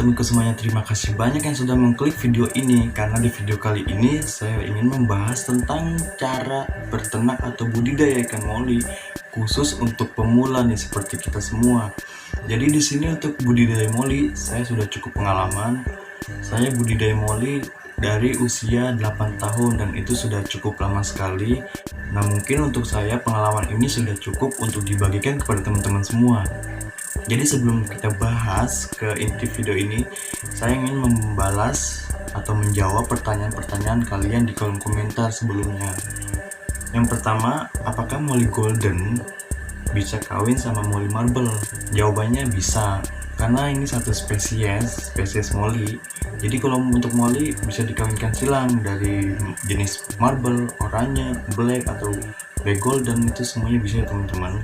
teman-temanku semuanya, terima kasih banyak yang sudah mengklik video ini. Karena di video kali ini saya ingin membahas tentang cara berternak atau budidaya ikan moli khusus untuk pemula nih, seperti kita semua. Jadi di sini untuk budidaya moli saya sudah cukup pengalaman. Saya budidaya moli dari usia 8 tahun dan itu sudah cukup lama sekali. Nah, mungkin untuk saya pengalaman ini sudah cukup untuk dibagikan kepada teman-teman semua. Jadi sebelum kita bahas ke inti video ini, saya ingin membalas atau menjawab pertanyaan-pertanyaan kalian di kolom komentar sebelumnya. Yang pertama, apakah moli golden bisa kawin sama moli marble? Jawabannya bisa, karena ini satu spesies moli. Jadi kalau untuk moli bisa dikawinkan silang dari jenis marble, oranye, black atau black golden, itu semuanya bisa ya teman-teman.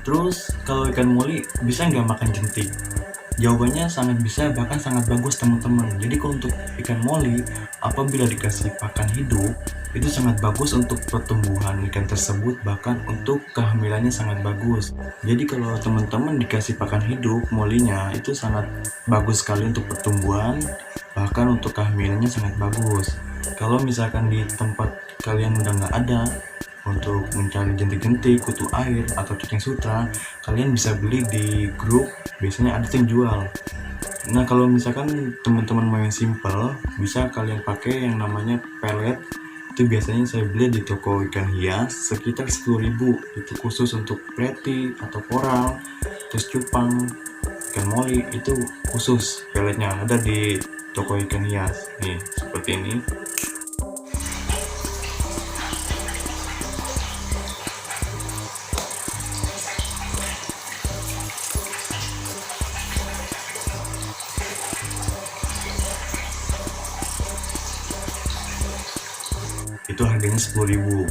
Terus kalau ikan moli bisa nggak makan jentik? Jawabannya sangat bisa, bahkan sangat bagus teman-teman. Jadi kalau untuk ikan moli, apabila dikasih pakan hidup, itu sangat bagus untuk pertumbuhan ikan tersebut, bahkan untuk kehamilannya sangat bagus. Jadi kalau teman-teman dikasih pakan hidup molinya, itu sangat bagus sekali untuk pertumbuhan, bahkan untuk kehamilannya sangat bagus. Kalau misalkan di tempat kalian udah nggak ada untuk mencari jentik-jentik, kutu air, atau cacing sutra, kalian bisa beli di grup, biasanya ada yang jual. Nah, kalau misalkan teman-teman mau yang simple, bisa kalian pakai yang namanya pellet. Itu biasanya saya beli di toko ikan hias sekitar 10.000. Itu khusus untuk pleti atau koral, terus cupang, ikan moli, itu khusus pelletnya ada di toko ikan hias. Nih, seperti ini. Itu harganya 10.000.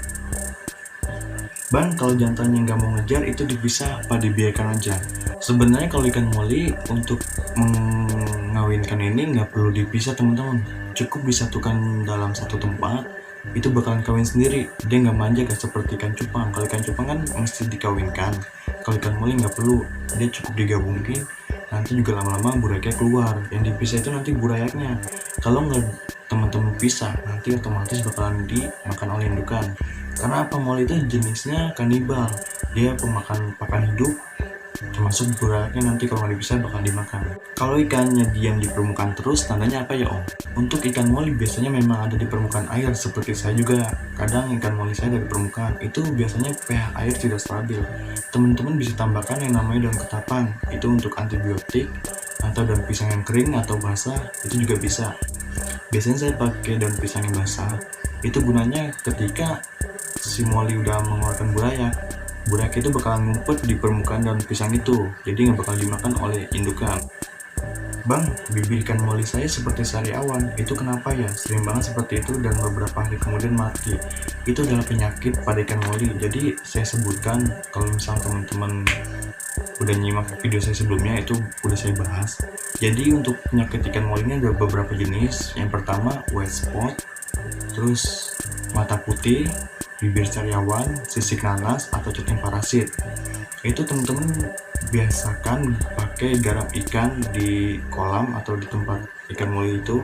Bang, kalau jantannya nggak mau ngejar, itu dipisah apa dibiarkan aja? Sebenarnya kalau ikan moli untuk mengawinkan ini nggak perlu dipisah teman-teman, cukup disatukan dalam satu tempat, itu bakalan kawin sendiri. Dia nggak manja, gak seperti ikan cupang. Kalau ikan cupang kan mesti dikawinkan, kalau ikan moli nggak perlu, dia cukup digabungin, nanti juga lama-lama burayaknya keluar. Yang dipisah itu nanti burayaknya. Kalau nggak teman-teman pisah, nanti otomatis bakalan dimakan oleh indukan. Karena apa? Moli itu jenisnya kanibal, dia pemakan pakan hidup, termasuk burayaknya nanti kalau nggak dipisah bakal dimakan. Kalau ikannya diam di permukaan terus, tandanya apa ya om? Untuk ikan moli biasanya memang ada di permukaan air, seperti saya juga. Kadang ikan moli saya dari permukaan, itu biasanya pH air tidak stabil. Teman-teman bisa tambahkan yang namanya daun ketapang, itu untuk antibiotik, atau daun pisang yang kering atau basah, itu juga bisa. Biasanya saya pakai daun pisang yang basah, itu gunanya ketika si moli udah mengeluarkan burayak itu bakalan ngumpet di permukaan daun pisang itu, jadi nggak bakal dimakan oleh indukan. Bang, bibir ikan moli saya seperti sariawan, itu kenapa ya? Sering banget seperti itu dan beberapa hari kemudian mati. Itu adalah penyakit pada ikan moli. Jadi saya sebutkan, kalau misalnya teman-teman udah nyimak video saya sebelumnya, itu udah saya bahas. Jadi untuk penyakit ikan moli ini ada beberapa jenis. Yang pertama white spot, terus mata putih, bibir sariawan, sisik nanas, atau cacing parasit. Itu teman-teman biasakan pakai garam ikan di kolam atau di tempat ikan moli itu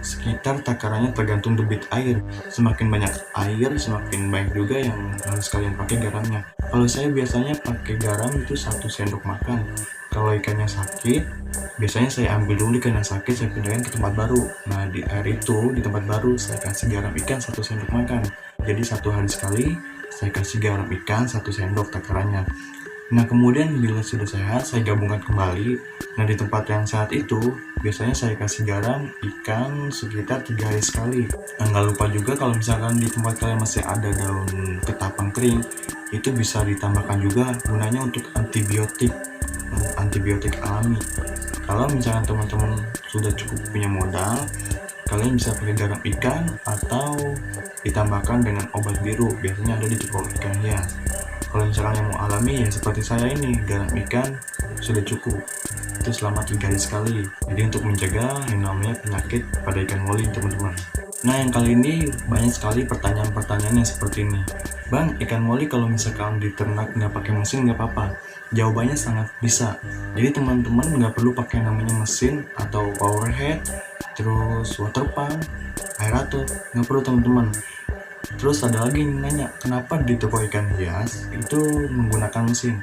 sekitar takarannya tergantung debit air. Semakin banyak air, semakin banyak juga yang harus kalian pakai garamnya. Kalau saya biasanya pakai garam itu 1 sendok makan. Kalau ikannya sakit, biasanya saya ambil dulu ikan yang sakit, saya pindahkan ke tempat baru. Nah, di air itu, di tempat baru, saya kasih garam ikan 1 sendok makan. Jadi 1 hari sekali, saya kasih garam ikan 1 sendok takarannya. Nah, kemudian bila sudah sehat, saya gabungkan kembali. Nah, di tempat yang sehat itu, biasanya saya kasih garam ikan sekitar 3 hari sekali. Nah, nggak lupa juga kalau misalkan di tempat kalian masih ada daun ketapang kering, itu bisa ditambahkan juga, gunanya untuk antibiotik alami. Kalau misalkan teman-teman sudah cukup punya modal, kalian bisa pakai garam ikan atau ditambahkan dengan obat biru, biasanya ada di toko ikan hias. Kalau misalkan yang mau alami ya seperti saya ini, garam ikan sudah cukup, itu selama 3 hari sekali. Jadi untuk menjaga yang namanya penyakit pada ikan moli teman-teman. Nah, yang kali ini banyak sekali pertanyaan-pertanyaan yang seperti ini. Bang, ikan moli kalau misalkan diternak nggak pakai mesin nggak apa-apa? Jawabannya sangat bisa. Jadi teman-teman nggak perlu pakai namanya mesin atau power head, terus water pump, aerator, nggak perlu teman-teman. Terus ada lagi yang nanya, kenapa di toko ikan hias itu menggunakan mesin?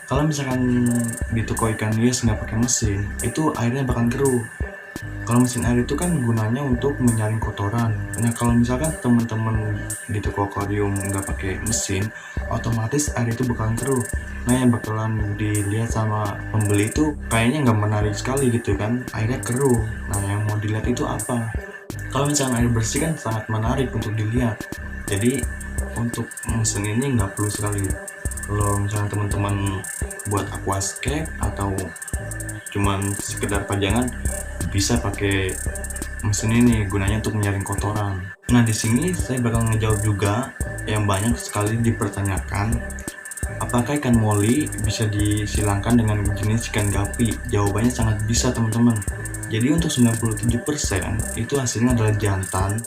Kalau misalkan di toko ikan hias nggak pakai mesin, itu airnya bakal keruh. Kalau mesin air itu kan gunanya untuk menyaring kotoran. Nah, kalau misalkan teman-teman di toko akuarium nggak pakai mesin, otomatis air itu bakalan keruh. Nah, yang bakalan dilihat sama pembeli itu kayaknya nggak menarik sekali gitu kan, airnya keruh. Nah, yang mau dilihat itu apa? Kalau misalkan air bersih kan sangat menarik untuk dilihat. Jadi untuk mesin ini nggak perlu sekali. Kalau misalnya teman-teman buat aquascape atau cuman sekedar pajangan, bisa pakai mesin ini, gunanya untuk menyaring kotoran. Nah, di sini saya bakal ngejawab juga yang banyak sekali dipertanyakan, apakah ikan moli bisa disilangkan dengan jenis ikan gapi? Jawabannya sangat bisa teman-teman. Jadi untuk 97% itu hasilnya adalah jantan.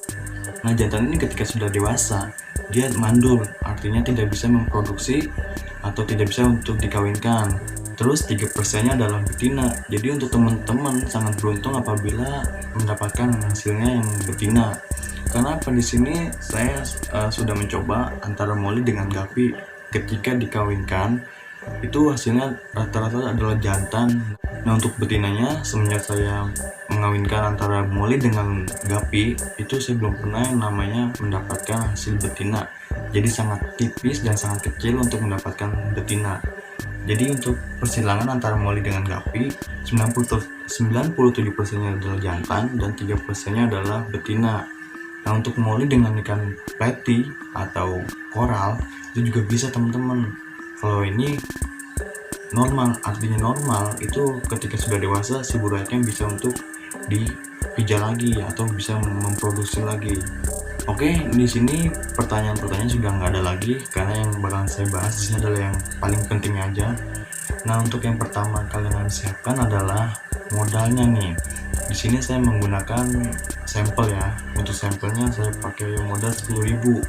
Nah, jantan ini ketika sudah dewasa, dia mandul, artinya tidak bisa memproduksi atau tidak bisa untuk dikawinkan. Terus 3%-nya adalah betina. Jadi untuk teman-teman sangat beruntung apabila mendapatkan hasilnya yang betina. Karena apa, di sini saya sudah mencoba antara moli dengan gapi. Ketika dikawinkan itu hasilnya rata-rata adalah jantan. Nah, untuk betinanya semenjak saya mengawinkan antara moli dengan gapi, itu saya belum pernah yang namanya mendapatkan hasil betina. Jadi sangat tipis dan sangat kecil untuk mendapatkan betina. Jadi untuk persilangan antara moli dengan gapi, 97%-nya adalah jantan dan 3%-nya adalah betina. Nah, untuk moli dengan ikan platy atau koral itu juga bisa teman-teman. Kalau ini normal, artinya normal itu ketika sudah dewasa si burayaknya bisa untuk dipijak lagi atau bisa memproduksi lagi. Oke, di sini pertanyaan-pertanyaan sudah nggak ada lagi karena yang bakalan saya bahas ini adalah yang paling penting aja. Nah, untuk yang pertama kalian harus siapkan adalah modalnya nih. Di sini saya menggunakan sampel ya. Untuk sampelnya saya pakai modal 10.000.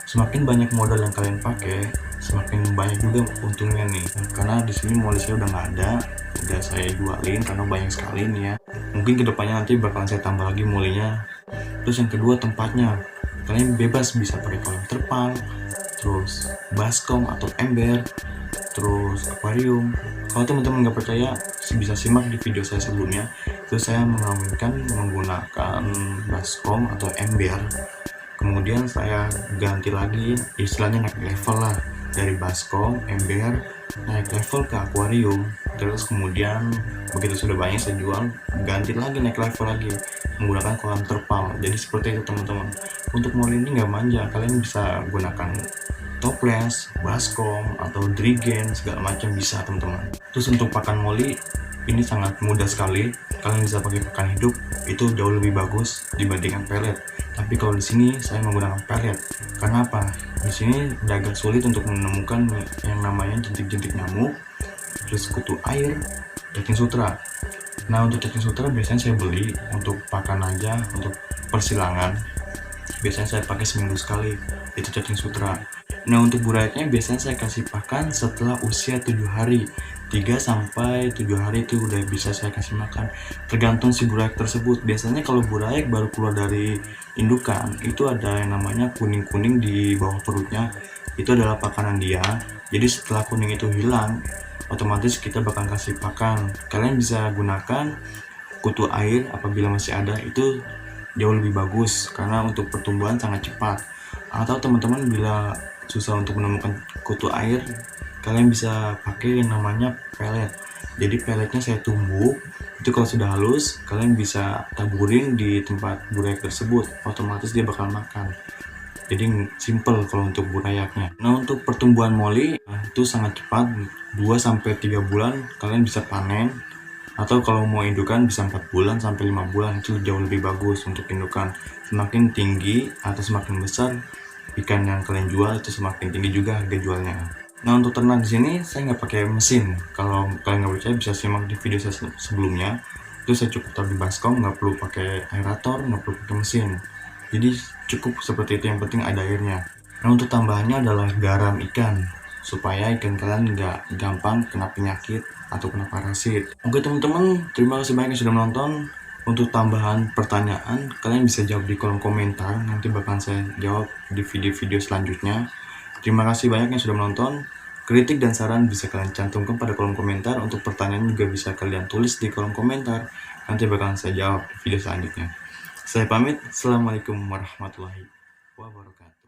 Semakin banyak modal yang kalian pakai, semakin banyak juga untungnya nih. Karena di sini moli saya udah nggak ada, udah saya jualin karena banyak sekali nih ya. Mungkin kedepannya nanti bakalan saya tambah lagi molinya. Terus yang kedua, tempatnya. Kalian bebas bisa pakai kolam terpal, terus baskom atau ember, terus akuarium. Kalau teman-teman nggak percaya, bisa simak di video saya sebelumnya. Terus saya mengawinkan menggunakan baskom atau ember. Kemudian saya ganti lagi, istilahnya naik level lah, dari baskom, ember, naik level ke akuarium. Terus kemudian begitu sudah banyak saya jual, ganti lagi, naik level lagi menggunakan kolam terpal. Jadi seperti itu teman-teman. Untuk moli ini nggak manja, kalian bisa gunakan toples, baskom, atau drigen, segala macam bisa teman-teman. Terus untuk pakan moli ini sangat mudah sekali. Kalian bisa pakai pakan hidup, itu jauh lebih bagus dibandingkan pelet. Tapi kalau di sini saya menggunakan pelet. Karena apa? Di sini agak sulit untuk menemukan yang namanya jentik-jentik nyamuk, terus kutu air, cacing sutra. Nah, untuk cacing sutra biasanya saya beli untuk pakan aja, untuk persilangan. Biasanya saya pakai seminggu sekali, itu cacing sutra. Nah, untuk burayaknya biasanya saya kasih pakan setelah usia 7 hari. 3-7 hari itu udah bisa saya kasih makan. Tergantung si burayak tersebut. Biasanya kalau burayak baru keluar dari indukan, itu ada yang namanya kuning-kuning di bawah perutnya. Itu adalah pakanan dia. Jadi setelah kuning itu hilang, otomatis kita bakal kasih pakan. Kalian bisa gunakan kutu air apabila masih ada, itu jauh lebih bagus karena untuk pertumbuhan sangat cepat. Atau teman-teman bila susah untuk menemukan kutu air, kalian bisa pakai yang namanya pelet. Jadi peletnya saya tumbuk, itu kalau sudah halus kalian bisa taburin di tempat burayak tersebut, otomatis dia bakal makan. Jadi simple kalau untuk burayaknya. Nah, untuk pertumbuhan moli itu sangat cepat, 2-3 bulan kalian bisa panen. Atau kalau mau indukan bisa 4 bulan sampai 5 bulan, itu jauh lebih bagus untuk indukan. Semakin tinggi atau semakin besar ikan yang kalian jual, itu semakin tinggi juga harga jualnya. Nah, untuk ternak di sini saya nggak pakai mesin. Kalau kalian nggak percaya bisa simak di video saya sebelumnya. Itu saya cukup taruh di baskom, nggak perlu pakai aerator, nggak perlu pakai mesin. Jadi cukup seperti itu, yang penting ada airnya. Nah, untuk tambahannya adalah garam ikan, supaya ikan kalian nggak gampang kena penyakit atau kena parasit. Oke teman-teman, terima kasih banyak yang sudah menonton. Untuk tambahan pertanyaan, kalian bisa jawab di kolom komentar, nanti bakal saya jawab di video-video selanjutnya. Terima kasih banyak yang sudah menonton. Kritik dan saran bisa kalian cantumkan pada kolom komentar. Untuk pertanyaan juga bisa kalian tulis di kolom komentar, nanti bakal saya jawab di video selanjutnya. Saya pamit, Assalamualaikum warahmatullahi wabarakatuh.